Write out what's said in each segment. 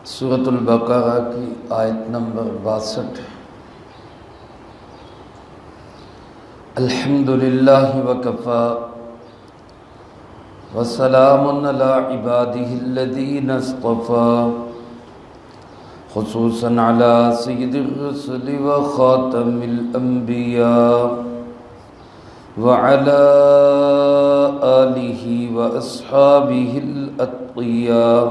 سورۃ البقرہ کی آیت نمبر 62۔ الحمدللہ وکفی وسلام علی عبادہ الذین اصطفی، خصوصاً علی سید الرسل وخاتم الانبیاء وعلی آلہ واصحابہ الاتقیاء۔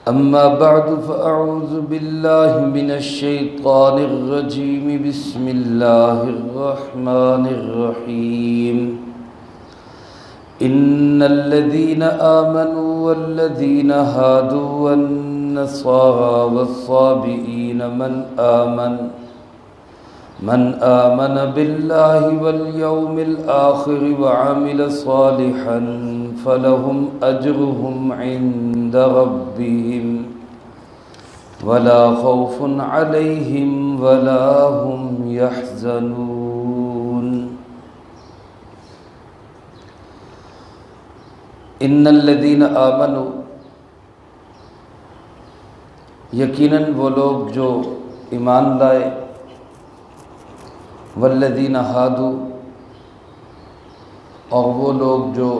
اما بعد فاعوذ باللہ من الشیطان الرجیم، بسم اللہ الرحمن الرحیم۔ ان الذین آمنوا والذین ہادوا والنصارى والصابئین من آمن باللہ والیوم الآخر وعمل صالحا فلهم أجرهم عند ربهم ولا خوف عليهم ولا هم يحزنون۔ ان الذین آمنوا، یقیناً وہ لوگ جو ایمان لائے، والذین ہادوا، اور وہ لوگ جو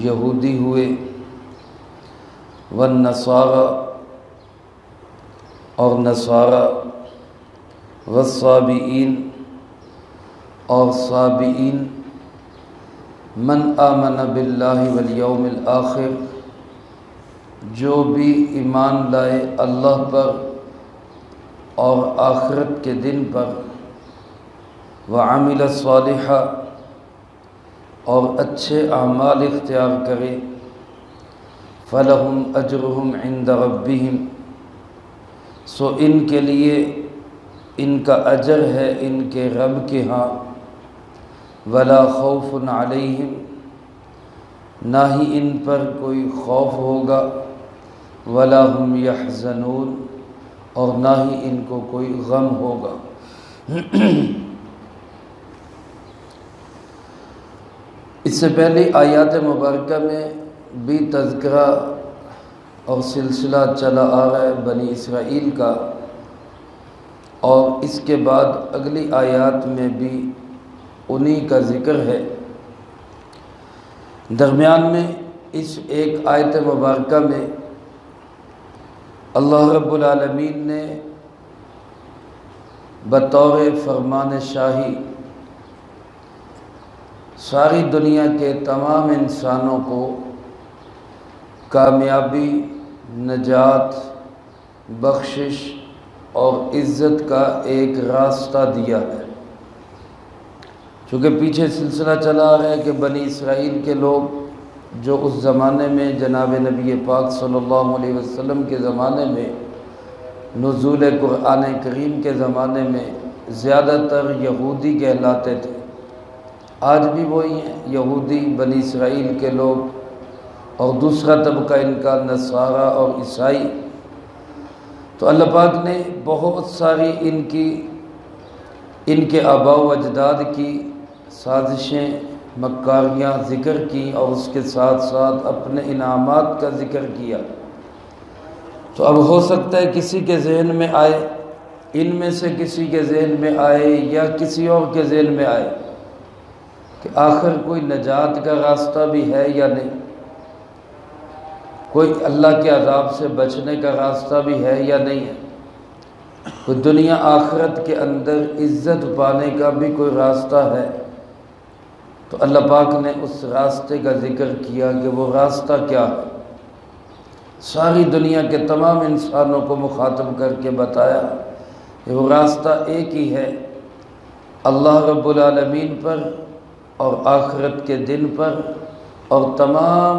یہودی ہوئے، والنصارى، اور نصارہ، والصابئین، اور صابئین، من آمن باللہ والیوم الآخر، جو بھی ایمان لائے اللہ پر اور آخرت کے دن پر، وعمل صالحا، اور اچھے اعمال اختیار کرے، فلہم اجرہم عند ربہم، سو ان کے لیے ان کا اجر ہے ان کے رب کے ہاں، ولا خوف علیہم، نہ ہی ان پر کوئی خوف ہوگا، ولا هم یحزنون، اور نہ ہی ان کو کوئی غم ہوگا۔ اس سے پہلے آیات مبارکہ میں بھی تذکرہ اور سلسلہ چلا آ رہا ہے بنی اسرائیل کا، اور اس کے بعد اگلی آیات میں بھی انہی کا ذکر ہے۔ درمیان میں اس ایک آیت مبارکہ میں اللہ رب العالمین نے بطور فرمان شاہی ساری دنیا کے تمام انسانوں کو کامیابی، نجات، بخشش اور عزت کا ایک راستہ دیا ہے۔ چونکہ پیچھے سلسلہ چلا آ رہا ہے کہ بنی اسرائیل کے لوگ جو اس زمانے میں جناب نبی پاک صلی اللہ علیہ وسلم کے زمانے میں، نزول قرآن کریم کے زمانے میں زیادہ تر یہودی کہلاتے تھے، آج بھی وہی ہیں یہودی بنی اسرائیل کے لوگ، اور دوسرا طبقہ ان کا نصارہ اور عیسائی۔ تو اللہ پاک نے بہت ساری ان کے آباء و اجداد کی سازشیں، مکاریاں ذکر کی، اور اس کے ساتھ ساتھ اپنے انعامات کا ذکر کیا۔ تو اب ہو سکتا ہے کسی کے ذہن میں آئے، ان میں سے کسی کے ذہن میں آئے یا کسی اور کے ذہن میں آئے کہ آخر کوئی نجات کا راستہ بھی ہے یا نہیں، کوئی اللہ کے عذاب سے بچنے کا راستہ بھی ہے یا نہیں ہے، کوئی دنیا آخرت کے اندر عزت پانے کا بھی کوئی راستہ ہے۔ تو اللہ پاک نے اس راستے کا ذکر کیا کہ وہ راستہ کیا ہے، ساری دنیا کے تمام انسانوں کو مخاطب کر کے بتایا کہ وہ راستہ ایک ہی ہے، اللہ رب العالمین پر اور آخرت کے دن پر اور تمام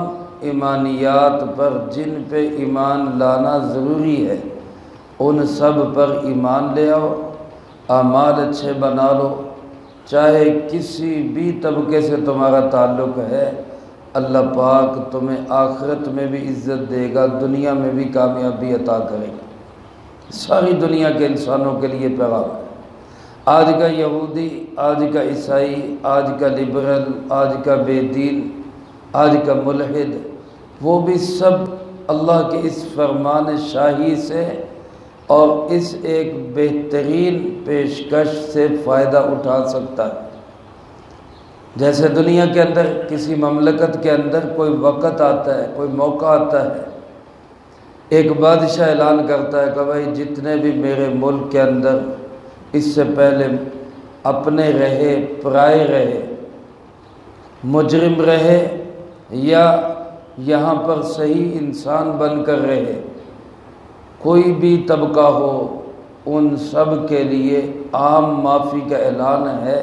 ایمانیات پر جن پہ ایمان لانا ضروری ہے، ان سب پر ایمان لے آؤ، اعمال اچھے بنا لو، چاہے کسی بھی طبقے سے تمہارا تعلق ہے، اللہ پاک تمہیں آخرت میں بھی عزت دے گا، دنیا میں بھی کامیابی عطا کرے گا۔ ساری دنیا کے انسانوں کے لیے پیغام ہے۔ آج کا یہودی، آج کا عیسائی، آج کا لبرل، آج کا بے دین، آج کا ملحد، وہ بھی سب اللہ کے اس فرمان شاہی سے اور اس ایک بہترین پیشکش سے فائدہ اٹھا سکتا ہے۔ جیسے دنیا کے اندر کسی مملکت کے اندر کوئی وقت آتا ہے، کوئی موقع آتا ہے، ایک بادشاہ اعلان کرتا ہے کہ بھائی جتنے بھی میرے ملک کے اندر اس سے پہلے اپنے رہے، پرائے رہے، مجرم رہے یا یہاں پر صحیح انسان بن کر رہے، کوئی بھی طبقہ ہو، ان سب کے لیے عام معافی کا اعلان ہے،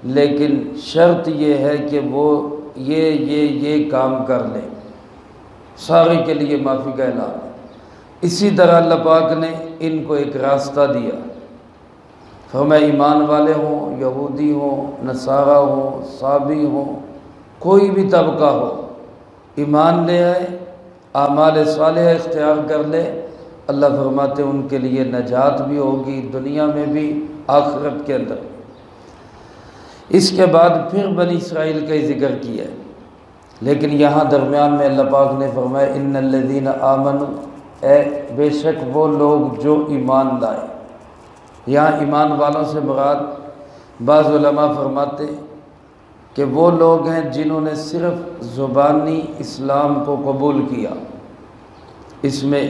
لیکن شرط یہ ہے کہ وہ یہ کام کر لیں، سارے کے لیے معافی کا اعلان ہے۔ اسی طرح اللہ پاک نے ان کو ایک راستہ دیا، فرمایا ایمان والے ہوں، یہودی ہوں، نصارہ ہوں، صابی ہوں، کوئی بھی طبقہ ہو، ایمان لے آئے، اعمال صالحہ اختیار کر لے، اللہ فرماتے ہیں ان کے لیے نجات بھی ہوگی، دنیا میں بھی، آخرت کے اندر۔ اس کے بعد پھر بنی اسرائیل کا ہی ذکر کیا ہے، لیکن یہاں درمیان میں اللہ پاک نے فرمایا ان الذین آمنوا، بے شک وہ لوگ جو ایمان لائے۔ یہاں ایمان والوں سے مراد بعض علماء فرماتے کہ وہ لوگ ہیں جنہوں نے صرف زبانی اسلام کو قبول کیا، اس میں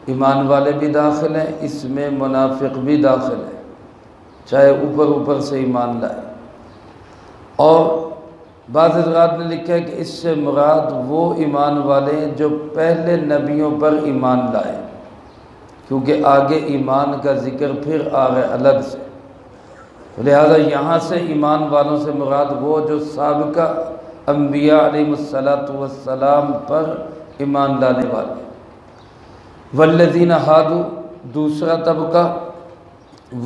ایمان والے بھی داخل ہیں، اس میں منافق بھی داخل ہیں، چاہے اوپر سے ایمان لائے۔ اور بعض حضرات نے لکھا ہے کہ اس سے مراد وہ ایمان والے ہیں جو پہلے نبیوں پر ایمان لائے، کیونکہ آگے ایمان کا ذکر پھر آ رہا ہے الگ سے، لہذا یہاں سے ایمان والوں سے مراد وہ جو سابقہ انبیاء علیہ السلام پر ایمان لانے والے۔ والذین ہادوا، دوسرا طبقہ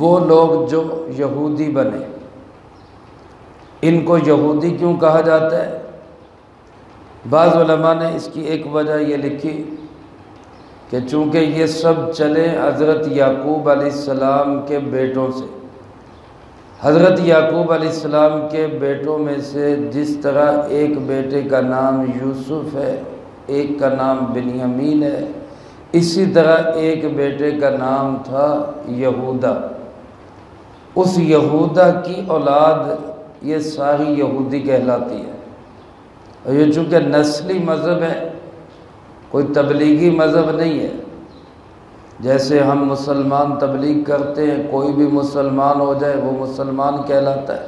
وہ لوگ جو یہودی بنے۔ ان کو یہودی کیوں کہا جاتا ہے؟ بعض علماء نے اس کی ایک وجہ یہ لکھی کہ چونکہ یہ سب چلے حضرت یعقوب علیہ السلام کے بیٹوں سے، حضرت یعقوب علیہ السلام کے بیٹوں میں سے جس طرح ایک بیٹے کا نام یوسف ہے، ایک کا نام بنیامین ہے، اسی طرح ایک بیٹے کا نام تھا یہودا۔ اس یہودا کی اولاد یہ ساری یہودی کہلاتی ہے، اور یہ چونکہ نسلی مذہب ہے، کوئی تبلیغی مذہب نہیں ہے۔ جیسے ہم مسلمان تبلیغ کرتے ہیں، کوئی بھی مسلمان ہو جائے وہ مسلمان کہلاتا ہے،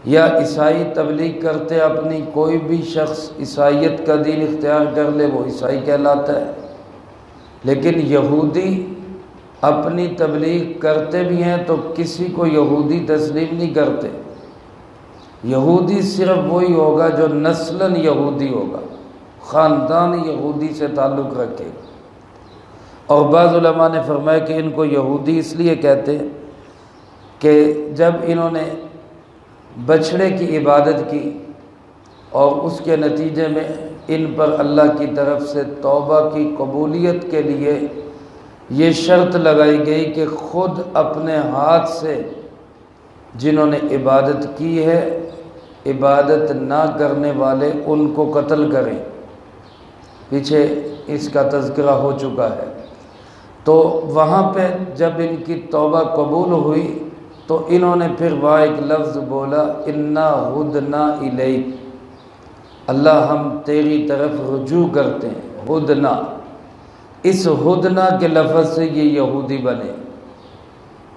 یا عیسائی تبلیغ کرتے اپنی، کوئی بھی شخص عیسائیت کا دین اختیار کر لے وہ عیسائی کہلاتا ہے۔ لیکن یہودی اپنی تبلیغ کرتے بھی ہیں تو کسی کو یہودی تسلیم نہیں کرتے۔ یہودی صرف وہی ہوگا جو نسلاً یہودی ہوگا، خاندان یہودی سے تعلق رکھے گا۔ اور بعض علماء نے فرمایا کہ ان کو یہودی اس لیے کہتے ہیں کہ جب انہوں نے بچھڑے کی عبادت کی اور اس کے نتیجے میں ان پر اللہ کی طرف سے توبہ کی قبولیت کے لیے یہ شرط لگائی گئی کہ خود اپنے ہاتھ سے جنہوں نے عبادت کی ہے، عبادت نہ کرنے والے ان کو قتل کریں۔ پیچھے اس کا تذکرہ ہو چکا ہے۔ تو وہاں پہ جب ان کی توبہ قبول ہوئی تو انہوں نے پھر وہاں ایک لفظ بولا، انا ہدنا الیک، اللہ ہم تیری طرف رجوع کرتے ہیں، ہدنا۔ اس ہدنا کے لفظ سے یہ یہودی بنے،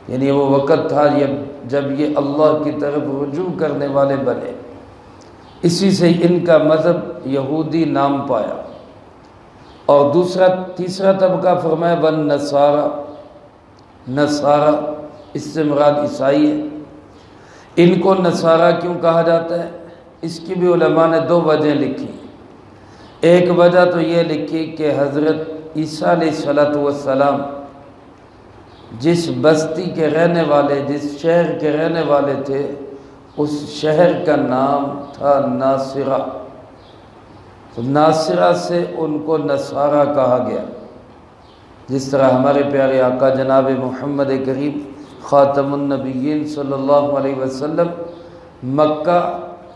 یعنی وہ وقت تھا جب یہ اللہ کی طرف رجوع کرنے والے بنے، اسی سے ان کا مذہب یہودی نام پایا۔ اور تیسرا طبقہ فرمایا والنصارى، نصارہ اس سے مراد عیسائی ہے۔ ان کو نصارہ کیوں کہا جاتا ہے؟ اس کی بھی علماء نے دو وجہ لکھی۔ ایک وجہ تو یہ لکھی کہ حضرت عیسیٰ علیہ السلام جس بستی کے رہنے والے، جس شہر کے رہنے والے تھے، اس شہر کا نام تھا ناصرہ، تو ناصرہ سے ان کو نصارہ کہا گیا۔ جس طرح ہمارے پیارے آقا جناب محمد کریم خاتم النبیین صلی اللہ علیہ وسلم، مکہ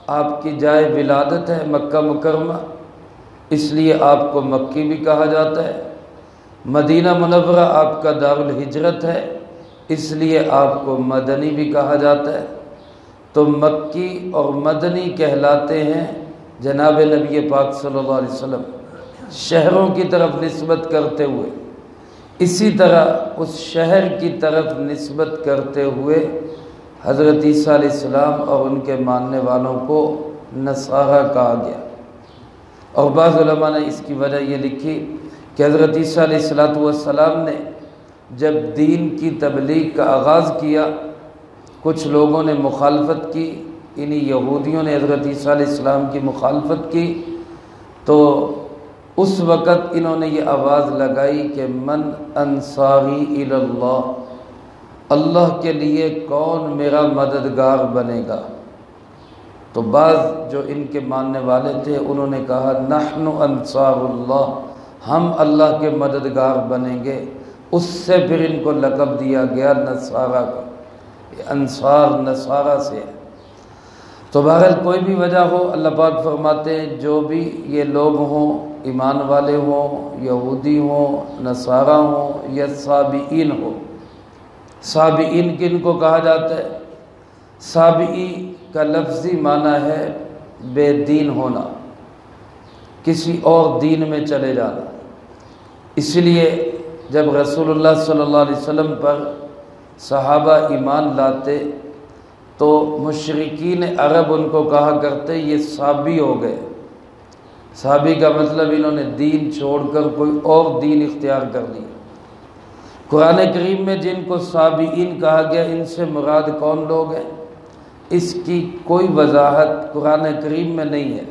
آپ کی جائے ولادت ہے، مکہ مکرمہ، اس لیے آپ کو مکی بھی کہا جاتا ہے۔ مدینہ منورہ آپ کا دارالہجرت ہے، اس لیے آپ کو مدنی بھی کہا جاتا ہے۔ تو مکی اور مدنی کہلاتے ہیں جناب نبی پاک صلی اللہ علیہ وسلم شہروں کی طرف نسبت کرتے ہوئے، اسی طرح اس شہر کی طرف نسبت کرتے ہوئے حضرت عیسیٰ علیہ السلام اور ان کے ماننے والوں کو نصارہ کہا گیا۔ اور بعض علماء نے اس کی وجہ یہ لکھی کہ حضرت عیسیٰ علیہ السلام نے جب دین کی تبلیغ کا آغاز کیا، کچھ لوگوں نے مخالفت کی، انہی یہودیوں نے حضرت عیسیٰ علیہ السلام کی مخالفت کی، تو اس وقت انہوں نے یہ آواز لگائی کہ من انصاری الی اللہ، اللہ کے لیے کون میرا مددگار بنے گا؟ تو بعض جو ان کے ماننے والے تھے انہوں نے کہا نحن انصار اللہ، ہم اللہ کے مددگار بنیں گے۔ اس سے پھر ان کو لقب دیا گیا نصارہ کا، انصار نصارہ سے ہے۔ تو بہرحال کوئی بھی وجہ ہو، اللہ پاک فرماتے ہیں جو بھی یہ لوگ ہوں، ایمان والے ہوں، یہودی ہوں، نصارہ ہوں یا سابئین ہو۔ سابئین کن کو کہا جاتا ہے؟ سابئی کا لفظی معنی ہے بے دین ہونا، کسی اور دین میں چلے جانا۔ اس لیے جب رسول اللہ صلی اللہ علیہ وسلم پر صحابہ ایمان لاتے تو مشرکین عرب ان کو کہا کرتے یہ صابی ہو گئے۔ صابی کا مطلب انہوں نے دین چھوڑ کر کوئی اور دین اختیار کر لیا۔ قرآن کریم میں جن کو صابئین کہا گیا، ان سے مراد کون لوگ ہیں؟ اس کی کوئی وضاحت قرآن کریم میں نہیں ہے،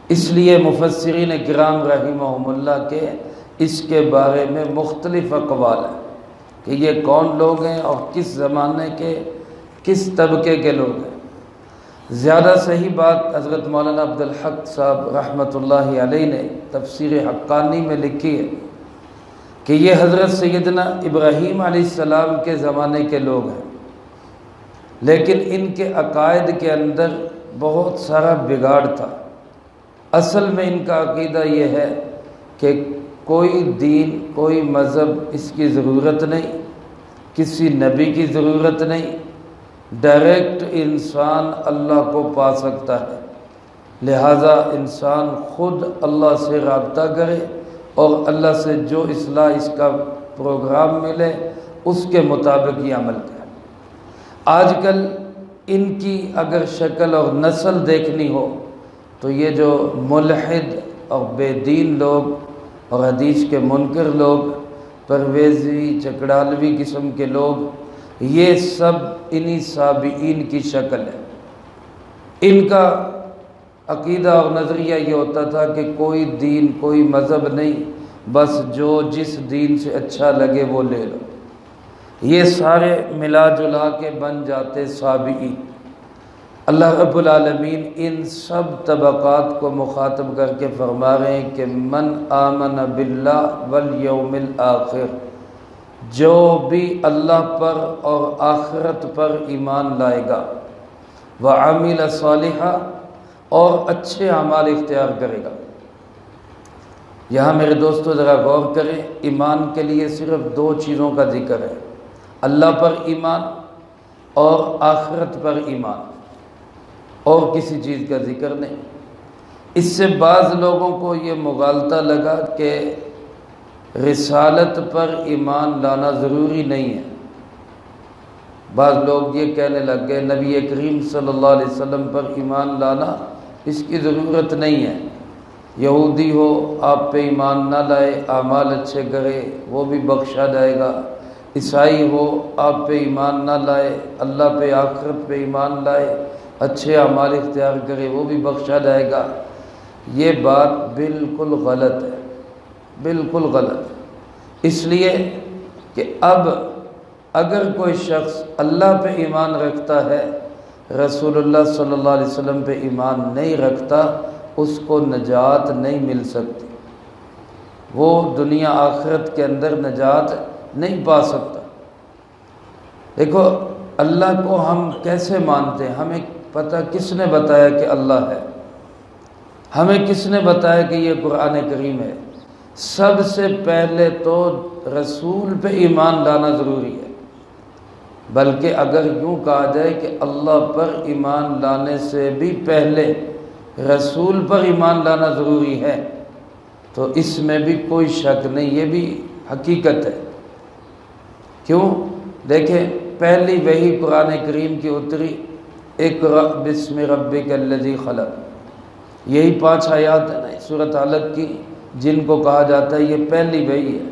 اس لیے مفسرین کرام رحمہم اللہ کے اس کے بارے میں مختلف اقوال ہیں کہ یہ کون لوگ ہیں اور کس زمانے کے کس طبقے کے لوگ ہیں۔ زیادہ صحیح بات حضرت مولانا عبدالحق صاحب رحمۃ اللہ علیہ نے تفسیر حقانی میں لکھی ہے کہ یہ حضرت سیدنا ابراہیم علیہ السلام کے زمانے کے لوگ ہیں، لیکن ان کے عقائد کے اندر بہت سارا بگاڑ تھا۔ اصل میں ان کا عقیدہ یہ ہے کہ کوئی دین، کوئی مذہب اس کی ضرورت نہیں، کسی نبی کی ضرورت نہیں، ڈائریکٹ انسان اللہ کو پا سکتا ہے، لہٰذا انسان خود اللہ سے رابطہ کرے اور اللہ سے جو اصلاح اس کا پروگرام ملے اس کے مطابق یہ عمل کرے۔ آج کل ان کی اگر شکل اور نسل دیکھنی ہو تو یہ جو ملحد اور بے دین لوگ اور حدیث کے منکر لوگ، پرویزی چکڑالوی قسم کے لوگ، یہ سب انہی سابئین کی شکل ہے۔ ان کا عقیدہ اور نظریہ یہ ہوتا تھا کہ کوئی دین، کوئی مذہب نہیں، بس جو جس دین سے اچھا لگے وہ لے لو۔ یہ سارے ملا جلا کے بن جاتے سابئی۔ اللہ رب العالمین ان سب طبقات کو مخاطب کر کے فرما رہے ہیں کہ من آمن باللہ والیوم الآخر، جو بھی اللہ پر اور آخرت پر ایمان لائے گا، وعمل صالحا، اور اچھے اعمال اختیار کرے گا۔ یہاں میرے دوستو ذرا غور کریں، ایمان کے لیے صرف دو چیزوں کا ذکر ہے، اللہ پر ایمان اور آخرت پر ایمان، اور کسی چیز کا ذکر نہیں۔ اس سے بعض لوگوں کو یہ مغالطہ لگا کہ رسالت پر ایمان لانا ضروری نہیں ہے۔ بعض لوگ یہ کہنے لگ گئے نبی کریم صلی اللہ علیہ وسلم پر ایمان لانا اس کی ضرورت نہیں ہے، یہودی ہو آپ پہ ایمان نہ لائے، اعمال اچھے کرے وہ بھی بخشا جائے گا، عیسائی ہو آپ پہ ایمان نہ لائے، اللہ پہ آخرت پہ ایمان لائے، اچھے اعمال اختیار کرے وہ بھی بخشا جائے گا۔ یہ بات بالکل غلط ہے، بالکل غلط ہے۔ اس لیے کہ اب اگر کوئی شخص اللہ پہ ایمان رکھتا ہے، رسول اللہ صلی اللہ علیہ وسلم پہ ایمان نہیں رکھتا، اس کو نجات نہیں مل سکتی، وہ دنیا آخرت کے اندر نجات نہیں پا سکتا۔ دیکھو اللہ کو ہم کیسے مانتے ہیں، ہمیں پتہ کس نے بتایا کہ اللہ ہے؟ ہمیں کس نے بتایا کہ یہ قرآن کریم ہے؟ سب سے پہلے تو رسول پہ ایمان لانا ضروری ہے، بلکہ اگر یوں کہا جائے کہ اللہ پر ایمان لانے سے بھی پہلے رسول پر ایمان لانا ضروری ہے تو اس میں بھی کوئی شک نہیں، یہ بھی حقیقت ہے۔ کیوں؟ دیکھیں، پہلی وحی قرآن کریم کی اتری اقرأ بسم ربک الذی خلق، یہی 5 آیات ہیں نا سورۃ علق کی، جن کو کہا جاتا ہے یہ پہلی وحی ہے۔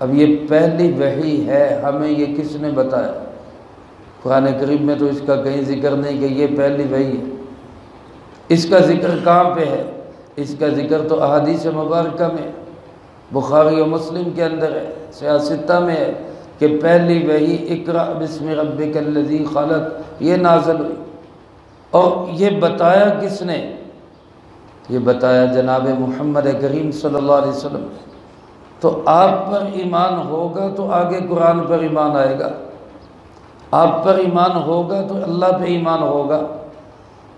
اب یہ پہلی وحی ہے، ہمیں یہ کس نے بتایا؟ قرآن کریم میں تو اس کا کہیں ذکر نہیں کہ یہ پہلی وحی ہے۔ اس کا ذکر کہاں پہ ہے؟ اس کا ذکر تو احادیث مبارکہ میں، بخاری و مسلم کے اندر ہے، صحیح 6 میں ہے کہ پہلی وحی اقرأ بسم ربک الذی خلق یہ نازل ہوئی۔ اور یہ بتایا کس نے؟ یہ بتایا جناب محمد کریم صلی اللہ علیہ وسلم۔ تو آپ پر ایمان ہوگا تو آگے قرآن پر ایمان آئے گا، آپ پر ایمان ہوگا تو اللہ پہ ایمان ہوگا،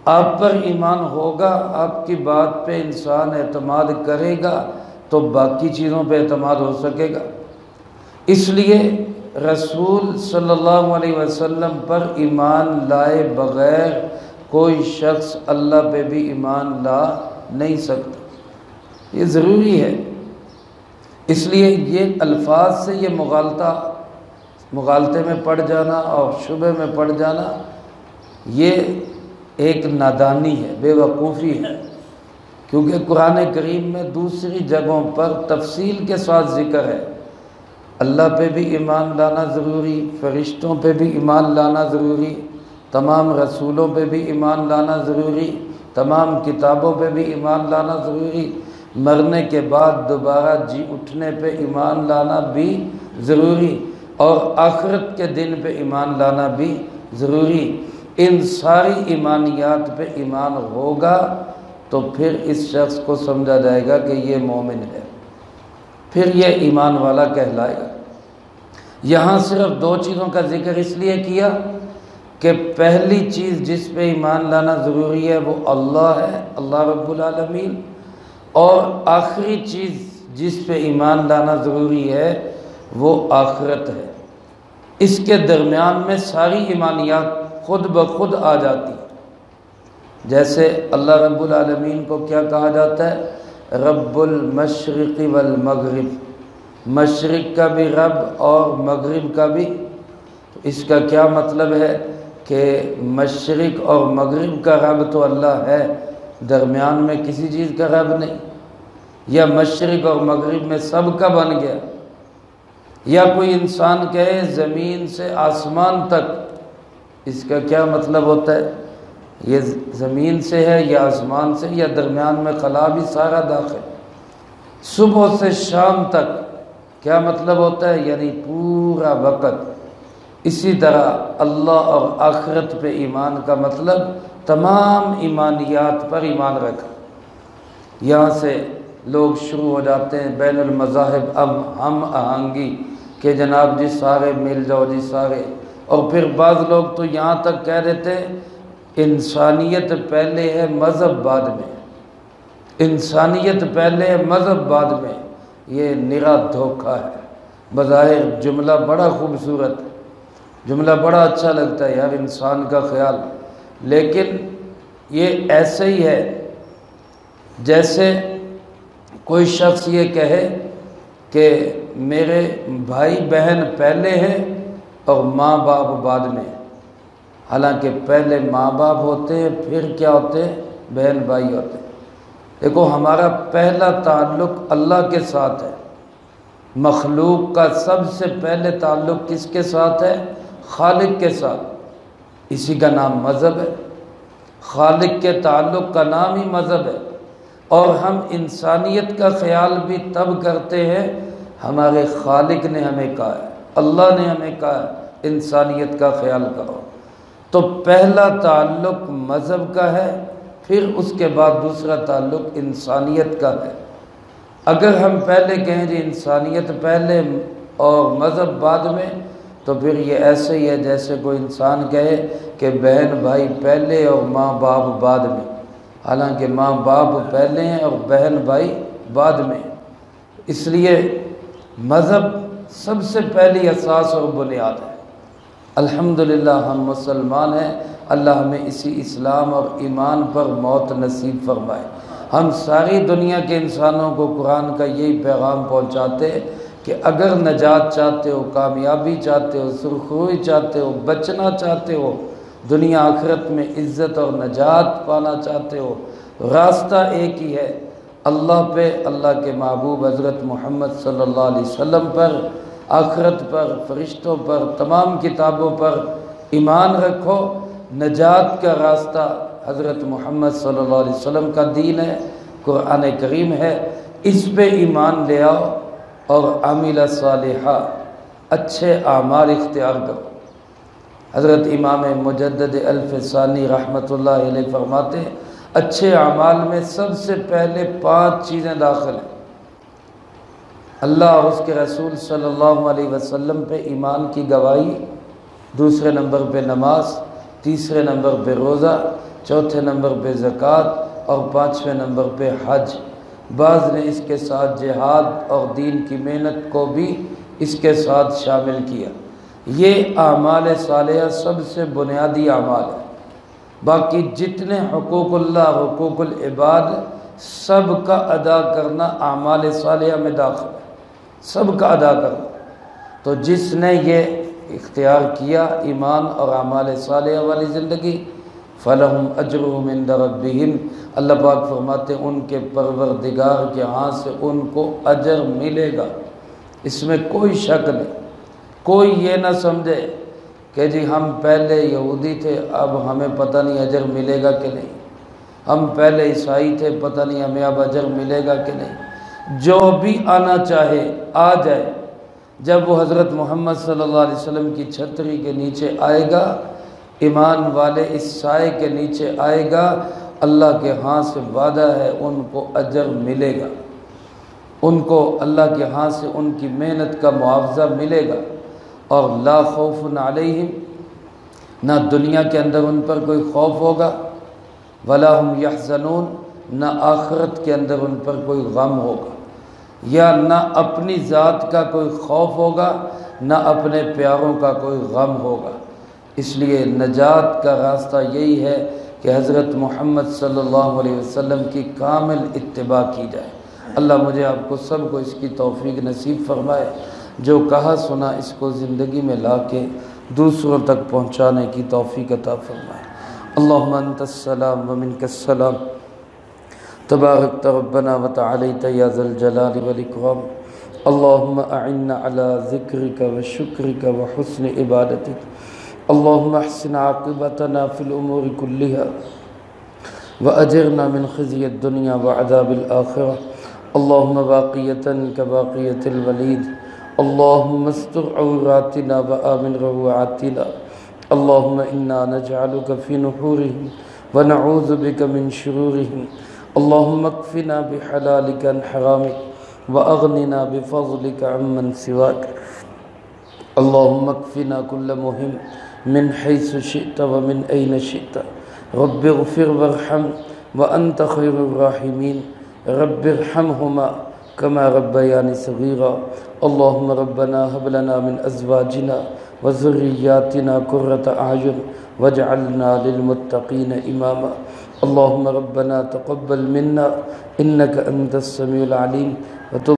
آپ پر ایمان ہوگا، آپ کی بات پہ انسان اعتماد کرے گا تو باقی چیزوں پہ اعتماد ہو سکے گا۔ اس لیے رسول صلی اللہ علیہ وسلم پر ایمان لائے بغیر کوئی شخص اللہ پہ بھی ایمان لا نہیں سکتا، یہ ضروری ہے۔ اس لیے یہ الفاظ سے یہ مغالطے میں پڑ جانا اور شبہ میں پڑ جانا یہ ایک نادانی ہے، بے وقوفی ہے، کیونکہ قرآن کریم میں دوسری جگہوں پر تفصیل کے ساتھ ذکر ہے۔ اللہ پہ بھی ایمان لانا ضروری، فرشتوں پہ بھی ایمان لانا ضروری، تمام رسولوں پہ بھی ایمان لانا ضروری، تمام کتابوں پہ بھی ایمان لانا ضروری، مرنے کے بعد دوبارہ جی اٹھنے پہ ایمان لانا بھی ضروری، اور آخرت کے دن پہ ایمان لانا بھی ضروری۔ ان ساری ایمانیات پہ ایمان ہوگا تو پھر اس شخص کو سمجھا جائے گا کہ یہ مومن ہے، پھر یہ ایمان والا کہلائے گا۔ یہاں صرف 2 چیزوں کا ذکر اس لیے کیا کہ پہلی چیز جس پہ ایمان لانا ضروری ہے وہ اللہ ہے، اللہ رب العالمین، اور آخری چیز جس پہ ایمان لانا ضروری ہے وہ آخرت ہے۔ اس کے درمیان میں ساری ایمانیات خود بخود آ جاتی ہیں۔ جیسے اللہ رب العالمین کو کیا کہا جاتا ہے؟ رب المشرق والمغرب، مشرق کا بھی رب اور مغرب کا بھی۔ تو اس کا کیا مطلب ہے کہ مشرق اور مغرب کا رب تو اللہ ہے، درمیان میں کسی چیز کا رب نہیں، یا مشرق اور مغرب میں سب کا بن گیا، یا کوئی انسان کہے زمین سے آسمان تک، اس کا کیا مطلب ہوتا ہے؟ یہ زمین سے ہے یا آسمان سے، یا درمیان میں خلا بھی سارا داخل، صبح سے شام تک، کیا مطلب ہوتا ہے؟ یعنی پورا وقت۔ اسی طرح اللہ اور آخرت پہ ایمان کا مطلب تمام ایمانیات پر ایمان رکھا۔ یہاں سے لوگ شروع ہو جاتے ہیں بین المذاہب ہم آہنگی کہ جناب جی سارے مل جاؤ جی سارے، اور پھر بعض لوگ تو یہاں تک کہہ دیتے ہیں انسانیت پہلے ہے مذہب بعد میں، انسانیت پہلے ہے مذہب بعد میں۔ یہ نرا دھوکہ ہے۔ بظاہر جملہ بڑا خوبصورت ہے، جملہ بڑا اچھا لگتا ہے یار، انسان کا خیال، لیکن یہ ایسے ہی ہے جیسے کوئی شخص یہ کہے کہ میرے بھائی بہن پہلے ہیں اور ماں باپ بعد میں، حالانکہ پہلے ماں باپ ہوتے ہیں پھر کیا ہوتے ہیں؟ بہن بھائی ہوتے ہیں۔ دیکھو ہمارا پہلا تعلق اللہ کے ساتھ ہے، مخلوق کا سب سے پہلے تعلق کس کے ساتھ ہے؟ خالق کے ساتھ، اسی کا نام مذہب ہے، خالق کے تعلق کا نام ہی مذہب ہے۔ اور ہم انسانیت کا خیال بھی تب کرتے ہیں ہمارے خالق نے ہمیں کہا ہے، اللہ نے ہمیں کہا ہے انسانیت کا خیال کرو۔ تو پہلا تعلق مذہب کا ہے، پھر اس کے بعد دوسرا تعلق انسانیت کا ہے۔ اگر ہم پہلے کہیں جی انسانیت پہلے اور مذہب بعد میں، تو پھر یہ ایسے ہی ہے جیسے کوئی انسان کہے کہ بہن بھائی پہلے اور ماں باپ بعد میں، حالانکہ ماں باپ پہلے ہیں اور بہن بھائی بعد میں۔ اس لیے مذہب سب سے پہلی اساس اور بنیاد ہے۔ الحمدللہ ہم مسلمان ہیں، اللہ ہمیں اسی اسلام اور ایمان پر موت نصیب فرمائے۔ ہم ساری دنیا کے انسانوں کو قرآن کا یہی پیغام پہنچاتے کہ اگر نجات چاہتے ہو، کامیابی چاہتے ہو، سرخروئی چاہتے ہو، بچنا چاہتے ہو، دنیا آخرت میں عزت اور نجات پانا چاہتے ہو، راستہ ایک ہی ہے، اللہ پہ، اللہ کے محبوب حضرت محمد صلی اللہ علیہ وسلم پر، آخرت پر، فرشتوں پر، تمام کتابوں پر ایمان رکھو۔ نجات کا راستہ حضرت محمد صلی اللہ علیہ وسلم کا دین ہے، قرآن کریم ہے، اس پہ ایمان لے آؤ اور عامل صالحہ، اچھے اعمال اختیار کرو۔ حضرت امام مجدد الف ثانی رحمۃ اللہ علیہ فرماتے ہیں اچھے اعمال میں سب سے پہلے 5 چیزیں داخل ہیں: اللہ اور اس کے رسول صلی اللہ علیہ وسلم پہ ایمان کی گواہی، دوسرے نمبر پہ نماز، تیسرے نمبر پہ روزہ، چوتھے نمبر پہ زکوٰۃ اور 5ویں نمبر پہ حج۔ بعض نے اس کے ساتھ جہاد اور دین کی محنت کو بھی اس کے ساتھ شامل کیا۔ یہ اعمال صالحہ سب سے بنیادی اعمال ہے۔ باقی جتنے حقوق اللہ، حقوق العباد، سب کا ادا کرنا اعمال صالحہ میں داخل ہے، سب کا ادا کرنا۔ تو جس نے یہ اختیار کیا ایمان اور اعمال صالحہ والی زندگی، فَلَهُمْ أَجْرُهُمْ عِنْدَ رَبِّهِمْ، اللہ پاک فرماتے ہیں ان کے پروردگار کے ہاں سے ان کو اجر ملے گا، اس میں کوئی شک نہیں۔ کوئی یہ نہ سمجھے کہ جی ہم پہلے یہودی تھے اب ہمیں پتہ نہیں اجر ملے گا کہ نہیں، ہم پہلے عیسائی تھے پتہ نہیں ہمیں اب اجر ملے گا کہ نہیں۔ جو بھی آنا چاہے آ جائے، جب وہ حضرت محمد صلی اللہ علیہ وسلم کی چھتری کے نیچے آئے گا، ایمان والے اس سائے کے نیچے آئے گا، اللہ کے ہاں سے وعدہ ہے ان کو اجر ملے گا، ان کو اللہ کے ہاں سے ان کی محنت کا معاوضہ ملے گا۔ اور لا خوف علیہم، نہ دنیا کے اندر ان پر کوئی خوف ہوگا، ولا هم یحزنون، نہ آخرت کے اندر ان پر کوئی غم ہوگا، یا نہ اپنی ذات کا کوئی خوف ہوگا، نہ اپنے پیاروں کا کوئی غم ہوگا۔ اس لیے نجات کا راستہ یہی ہے کہ حضرت محمد صلی اللہ علیہ وسلم کی کامل اتباع کی جائے۔ اللہ مجھے آپ کو سب کو اس کی توفیق نصیب فرمائے، جو کہا سنا اس کو زندگی میں لا کے دوسروں تک پہنچانے کی توفیق عطا فرمائے۔ اللہم انت السلام ومنک السلام، تبارکت ربنا وتعالیت یا ذا الجلال والاکرام۔ اللہم اعنا علی ذکرک وشکرک وحسن عبادتک۔ اللہم احسن عاقبتنا فی الامور کلہا واجرنا من خزی الدنیا وعذاب الآخرہ۔ اللہم باقیتا کباقیت الولید، اللہم استر عوراتنا وآمن روعاتنا۔ اللہم انا نجعلک فی نحورہم ونعوذ بک من شرورہم۔ اللہم اکفنا بحلالک عن حرامک واغننا بفضلک عمن سواک۔ اللہم اکفنا کل مہم من حیث شئت ومن این شئت۔ رب اغفر وارحم وانت خیر الراحمین۔ رب ارحمہما کما ربیانی صغیرا۔ اللہم ربنا هب لنا من ازواجنا وذریاتنا قرۃ اعین واجعلنا للمتقین اماما۔ اللہم ربنا تقبل منا انک انت السمیع العلیم وتب